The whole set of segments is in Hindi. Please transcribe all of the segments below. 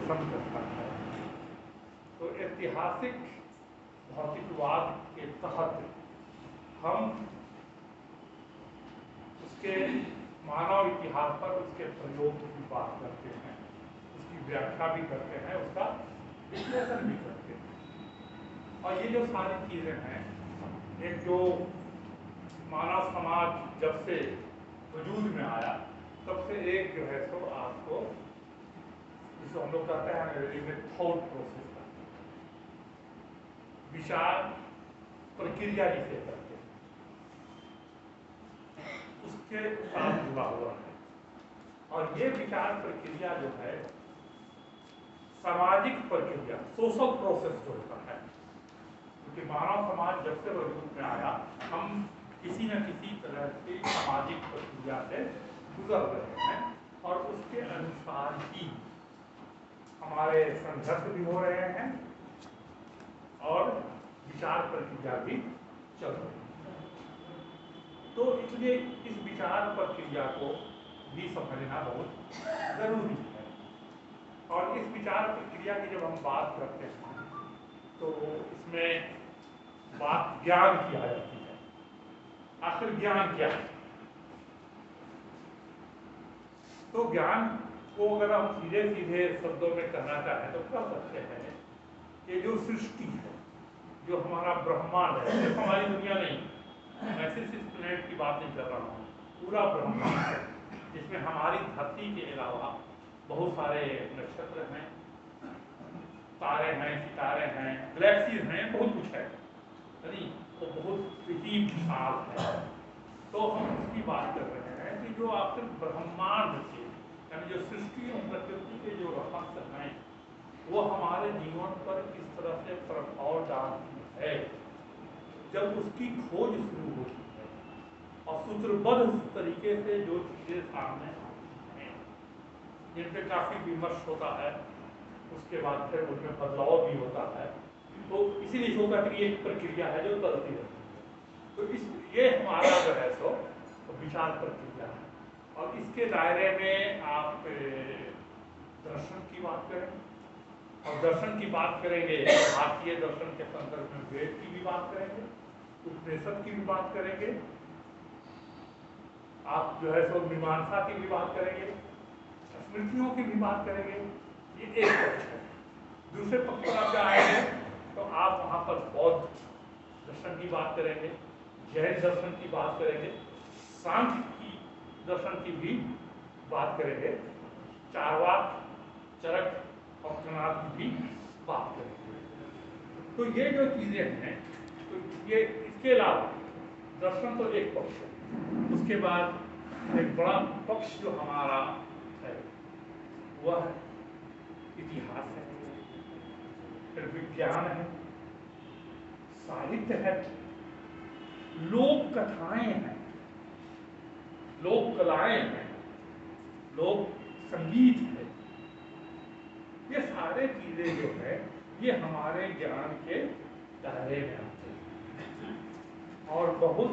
विश्लेषण करता है। तो ऐतिहासिक भौतिकवाद के तहत हम उसके मानव इतिहास पर उसके प्रयोग की बात करते हैं, उसकी व्याख्या भी करते हैं, उसका विश्लेषण भी करते हैं। और ये जो सारी चीज़ें हैं, एक जो मानव समाज जब से वजूद में आया तब से एक जो है सो आपको जिसको हम लोग कहते हैं अंग्रेजी में थॉट प्रोसेस का विचार प्रक्रिया जिसे कहते हैं उसके साथ जुड़ा हुआ है। और ये विचार प्रक्रिया जो है सामाजिक प्रक्रिया, सोशल प्रोसेस जो होता है, क्योंकि मानव समाज जब से वजूद में आया हम किसी न किसी तरह की सामाजिक प्रक्रिया से गुजर रहे हैं और उसके अनुसार ही हमारे संघर्ष भी हो रहे हैं और विचार प्रक्रिया भी चल रही है। तो इसलिए इस विचार प्रक्रिया को भी समझना बहुत जरूरी है। और इस विचार प्रक्रिया की जब हम बात करते हैं तो इसमें बात ज्ञान की आ जाती है। आखिर ज्ञान क्या है? तो ज्ञान को अगर हम सीधे सीधे शब्दों में कहना चाहें तो कह सकते हैं कि जो सृष्टि है, जो हमारा ब्रह्मांड है, सिर्फ हमारी दुनिया नहीं, मैं सिर्फ इस प्लेनेट की बात नहीं कर रहा हूँ, पूरा ब्रह्मांड है जिसमें हमारी धरती के अलावा बहुत सारे नक्षत्र हैं, तारे हैं, सितारे हैं, गैलेक्सीज हैं, बहुत कुछ है, यानी तो बहुत ही विशाल है। तो हम उसकी बात कर रहे हैं कि जो आखिर ब्रह्मांड के यानी जो सृष्टि और प्रकृति के जो रहस्य हैं वो हमारे जीवन पर किस तरह से प्रभाव डालती है, जब उसकी खोज शुरू होती है और सूत्रबद्ध तरीके से जो चीज़ें सामने आती हैं जिन पे काफ़ी विमर्श होता है, उसके बाद फिर उनमें बदलाव भी होता है। तो इसीलिए होगा कि एक प्रक्रिया है जो चलती रहती है। तो इस ये हमारा जो है सो विचार प्रक्रिया है। और इसके दायरे में आप दर्शन की बात करें और दर्शन की बात करेंगे, भारतीय दर्शन के संदर्भ में वेद की भी बात करेंगे, उपनिषद की भी बात करेंगे, आप जो है सो मीमांसा की भी बात करेंगे, स्मृतियों की भी बात करेंगे। ये एक पक्ष है। दूसरे पक्ष पर आप आएंगे तो आप वहाँ पर बौद्ध दर्शन की बात करेंगे, जैन दर्शन की बात करेंगे, सांख्य की दर्शन की भी बात करेंगे, चारवाक, चरक और कणाद की भी बात करेंगे। तो ये जो चीज़ें हैं, तो ये इसके अलावा दर्शन तो एक पक्ष है। उसके बाद एक बड़ा पक्ष जो हमारा है वह इतिहास है, फिर विज्ञान है, साहित्य है, लोक कथाएं हैं, लोक कलाएं हैं, लोक संगीत है। ये सारे चीजें जो है ये हमारे ज्ञान के दायरे में आते हैं और बहुत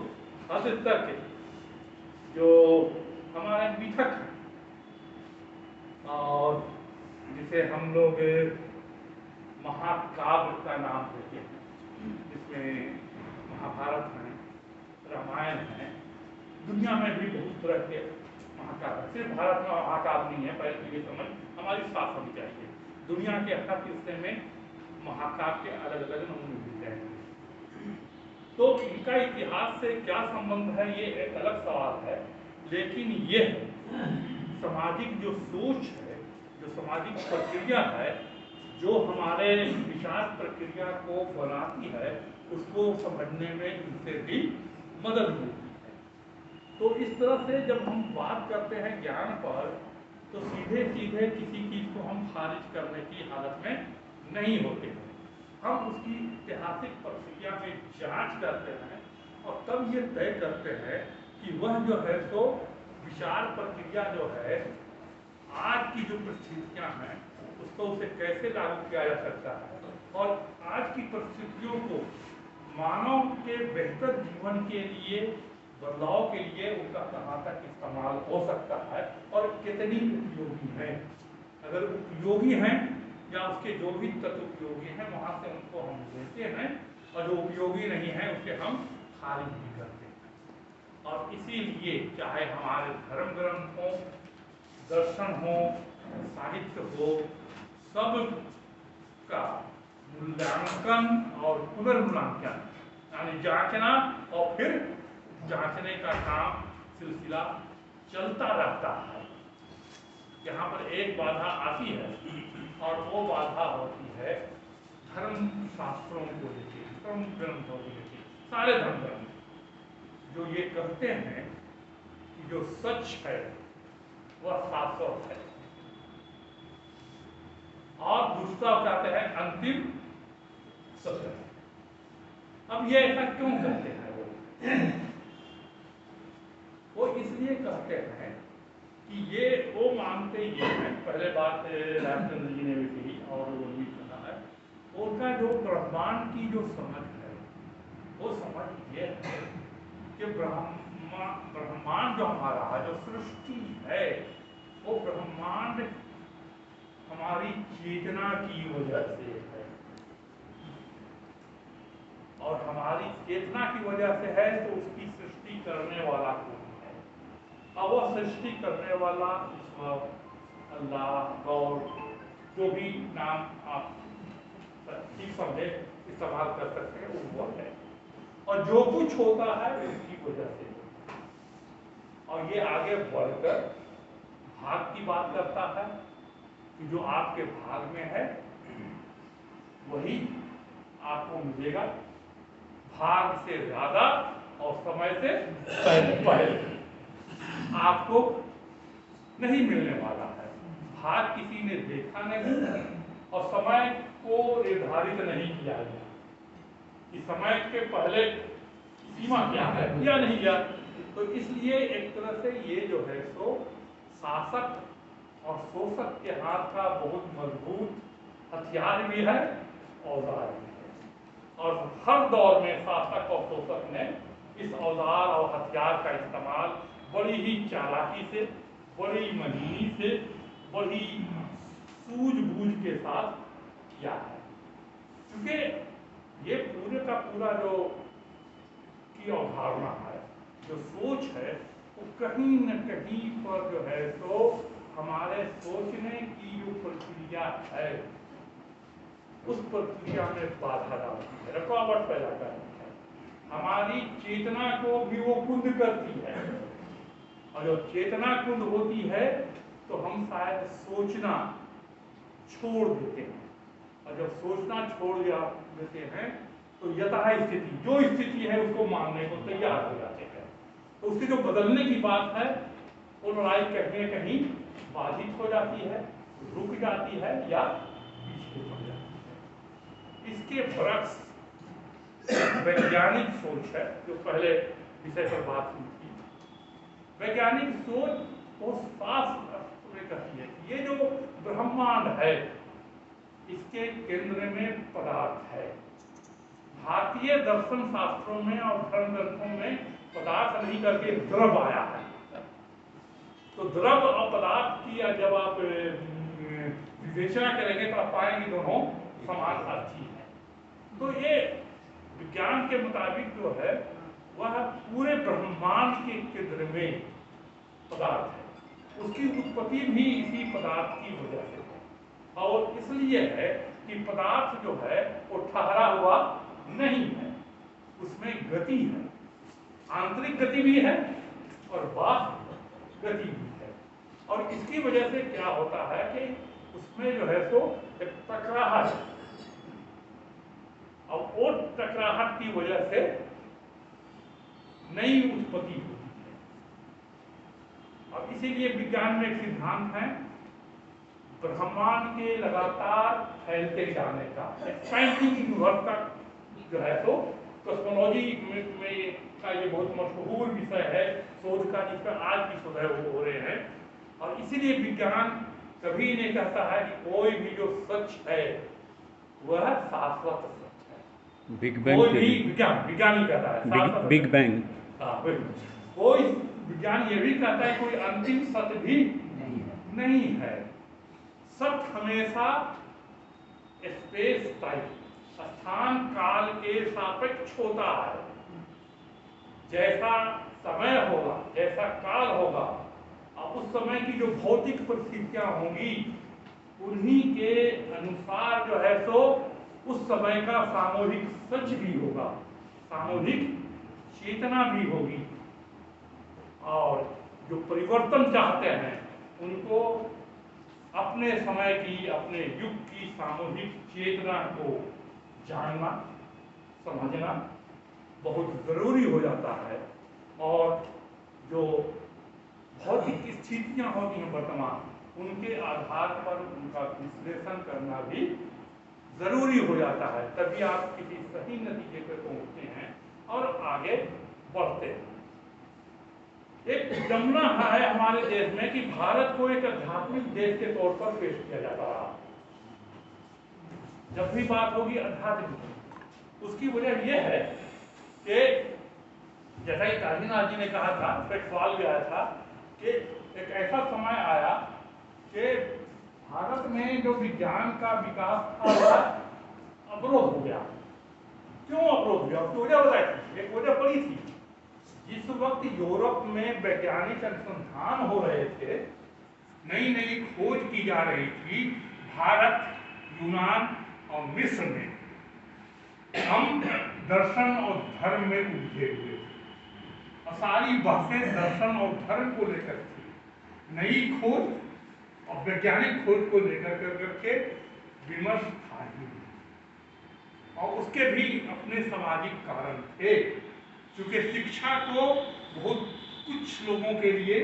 हद तक जो हमारे मिथक हैं और जिसे हम लोग महाकाव्य का नाम देते हैं, जिसमें महाभारत है, रामायण है, दुनिया में भी बहुत तरह के महाकाव्य, सिर्फ भारत में महाकाव्य नहीं है, पहले ये समझ हमारी साफ होनी चाहिए। दुनिया के हर हिस्से में महाकाव्य के अलग अलग नमूने मिलते हैं। तो इनका इतिहास से क्या संबंध है ये एक अलग सवाल है, लेकिन ये सामाजिक जो सोच है, जो सामाजिक प्रक्रिया है, जो हमारे विचार प्रक्रिया को बनाती है, उसको समझने में इनसे भी मदद मिलती है। तो इस तरह से जब हम बात करते हैं ज्ञान पर तो सीधे सीधे किसी चीज़ को हम खारिज करने की हालत में नहीं होते हैं। हम उसकी ऐतिहासिक प्रक्रिया में जांच करते हैं और तब ये तय करते हैं कि वह जो है तो विचार प्रक्रिया जो है आज की जो परिस्थितियां हैं उसको उसे कैसे लागू किया जा सकता है और आज की परिस्थितियों को मानव के बेहतर जीवन के लिए, बदलाव के लिए उनका कहाँ तक इस्तेमाल हो सकता है और कितनी उपयोगी है। अगर उपयोगी हैं या उसके जो भी तत्व उपयोगी हैं वहाँ से उनको हम लेते हैं, और जो उपयोगी नहीं है उसे हम खारिज भी करते हैं। और इसीलिए चाहे हमारे धर्म ग्रंथ हो, दर्शन हो, साहित्य हो, सब का मूल्यांकन और पुनर्मूल्यांकन यानी जांचना और फिर जांचने का काम सिलसिला चलता रहता है। यहाँ पर एक बाधा आती है और वो बाधा होती है धर्म शास्त्रों को लेकर, धर्म ग्रंथों को लेकर। सारे धर्म ग्रंथ जो ये कहते हैं कि जो सच है वह शाश्वत है, और दूसरा कहते हैं अंतिम सत्य। अब ये ऐसा क्यों कहते हैं? वो इसलिए कहते हैं कि ये वो मानते ये हैं, पहले बात रामचंद्र जी ने भी कही और वो भी कहा है, उनका जो ब्रह्मांड की जो समझ है वो समझ ये है कि ब्रह्मांड जो हमारा जो सृष्टि है वो ब्रह्मांड हमारी चेतना की वजह से है, और हमारी चेतना की वजह से है तो उसकी सृष्टि करने वाला कौन है? अब वह सृष्टि करने वाला ईश्वर, अल्लाह, और जो भी नाम आप ठीक समझे इस्तेमाल कर सकते हैं वो है, और जो कुछ होता है उसकी वजह से। और ये आगे बढ़कर भाग की बात करता है कि जो आपके भाग में है वही आपको मिलेगा, भाग से ज्यादा और समय से पहले आपको नहीं मिलने वाला है। भाग किसी ने देखा नहीं और समय को निर्धारित नहीं किया गया कि समय के पहले सीमा क्या है या नहीं गया। तो इसलिए एक तरह से ये जो है सो शासक और शोषक के हाथ का बहुत मजबूत हथियार भी है, औजार भी है, और हर दौर में शासक और शोषक ने इस औजार और हथियार का इस्तेमाल बड़ी ही चालाकी से, बड़ी महीनी से, बड़ी सूझबूझ के साथ किया है। क्योंकि ये पूरे का पूरा जो की अवधारणा है, जो सोच है, वो कहीं न कहीं पर जो है तो हमारे सोचने की जो प्रक्रिया है उस प्रक्रिया में बाधा डालती है, रुकावट पैदा करती है। हमारी चेतना को भी वो कुंद करती है, और जब चेतना कुंद होती है तो हम शायद सोचना छोड़ देते हैं, और जब सोचना छोड़ देते हैं तो यथा स्थिति जो स्थिति है उसको मानने को तैयार हो जाते हैं। तो उसकी जो बदलने की बात है वो लड़ाई कहीं न कहीं बाधित हो जाती है, रुक जाती है या पीछे पड़ जाती है। इसके बरक्स वैज्ञानिक सोच है जो पहले विषय पर बात हुई थी। वैज्ञानिक सोच बहुत साफ कहती है कि ये जो ब्रह्मांड है इसके केंद्र में पदार्थ है। भारतीय दर्शन शास्त्रों में और धर्म ग्रंथों में पदार्थ नहीं करके द्रव आया है। तो द्रव और पदार्थ की जब आप विवेचना करेंगे तो आप पाएंगे दोनों समान अर्थी है। तो ये विज्ञान के मुताबिक जो है वह पूरे ब्रह्मांड के केंद्र में पदार्थ है, उसकी उत्पत्ति भी इसी पदार्थ की वजह से है, और इसलिए है कि पदार्थ जो है वो ठहरा हुआ नहीं है, उसमें गति है, आंतरिक गति भी है और बाह्य गति भी है। और इसकी वजह से क्या होता है कि उसमें जो है तो एक टकराहट, और वो टकराहट की वजह से नई उत्पत्ति होती है। और इसीलिए विज्ञान में एक सिद्धांत है ब्रह्मांड के लगातार फैलते जाने का, एक्सपैंडिंग यूनिवर्स का जो है तो कॉस्मोलॉजी में का ये बहुत मशहूर विषय है शोध का, जिस पर आज भी शोध वो हो रहे हैं। और इसीलिए विज्ञान कभी नहीं कहता है कि कोई भी जो सच है वह शाश्वत सच है। बिग बैंग कोई भी विज्ञान ही कहता है बिग बैंग। हाँ, कोई विज्ञान ये भी कहता है कोई अंतिम सत्य भी नहीं है। सत्य हमेशा स्पेस टाइम, स्थान काल के सापेक्ष होता है। जैसा समय होगा, जैसा काल होगा, अब उस समय की जो भौतिक परिस्थितियां होंगी उन्हीं के अनुसार जो है सो उस समय का सामूहिक सच भी होगा, सामूहिक चेतना भी होगी। और जो परिवर्तन चाहते हैं उनको अपने समय की, अपने युग की सामूहिक चेतना को जानना, समझना बहुत जरूरी हो जाता है। और जो भौतिक स्थितियां होती हैं वर्तमान, उनके आधार पर उनका विश्लेषण करना भी जरूरी हो जाता है। तभी आप किसी सही नतीजे पर पहुंचते हैं और आगे बढ़ते हैं। एक विडंबना है हमारे देश में कि भारत को एक आध्यात्मिक देश के तौर पर पेश किया जाता रहा। जब भी बात होगी आध्यात्मिक, उसकी वजह यह है कि जैसा कि काशीनाथ जी ने कहा था, एक सवाल भी आया था कि एक ऐसा समय आया कि भारत में जो विज्ञान का विकास था वह अवरोध हो गया। क्यों अवरोध हो गया? उसकी वजह बताई थी, एक वजह बड़ी थी। जिस वक्त यूरोप में वैज्ञानिक अनुसंधान हो रहे थे, नई नई खोज की जा रही थी, भारत, यूनान और मिस्र में हम दर्शन और धर्म में उलझे हुए थे और सारी बातें दर्शन और धर्म को लेकर थी। नई खोज और वैज्ञानिक खोज को लेकर करके विमर्श था ही, और उसके भी अपने सामाजिक कारण थे। क्योंकि शिक्षा को बहुत कुछ लोगों के लिए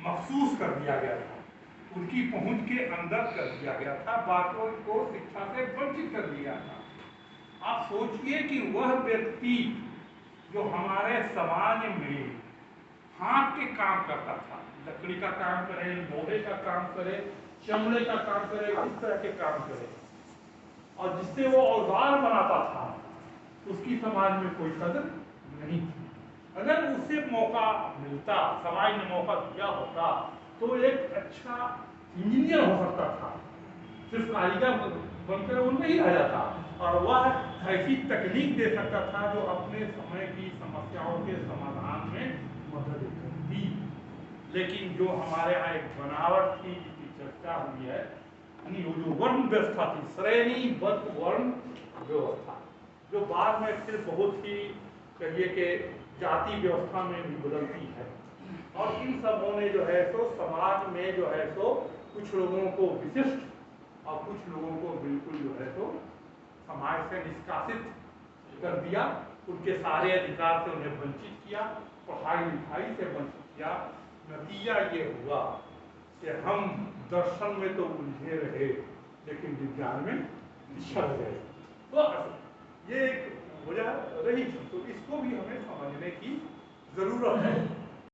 मखसूस कर दिया गया था, उनकी पहुंच के अंदर कर दिया गया था, बाकियों को शिक्षा से वंचित कर दिया था। आप सोचिए कि वह व्यक्ति जो हमारे समाज में हाथ के काम करता था, लकड़ी का काम करे, लोहे का काम करे, चमड़े का काम करे, इस तरह के काम करे, और जिससे वो औजार बनाता था, उसकी समाज में कोई कदर नहीं थी। अगर उसे मौका मिलता, समाज ने मौका दिया होता, तो एक अच्छा इंजीनियर हो सकता था, सिर्फ कारीगर बनकर वो नहीं रह जाता, और वह ऐसी तकनीक दे सकता था जो अपने समय की समस्याओं के समाधान में मदद करती। लेकिन जो हमारे यहाँ एक बनावट थी जिसकी चर्चा हुई है, यानी वो जो वर्ण व्यवस्था थी, श्रेणीबद्ध वर्ण व्यवस्था, जो बाद में फिर बहुत ही कहिए कि जाति व्यवस्था में भी बदलती है। और इन सबों ने जो है सो समाज में जो है सो कुछ लोगों को विशिष्ट और कुछ लोगों को बिल्कुल जो है सो समाज से निष्कासित कर दिया, उनके सारे अधिकार से उन्हें वंचित किया, पढ़ाई लिखाई से वंचित किया। नतीजा ये हुआ कि हम दर्शन में तो उलझे रहे लेकिन विज्ञान में पिछड़ गए। तो ये एक वजह रही थी, तो इसको भी हमें समझने की जरूरत है।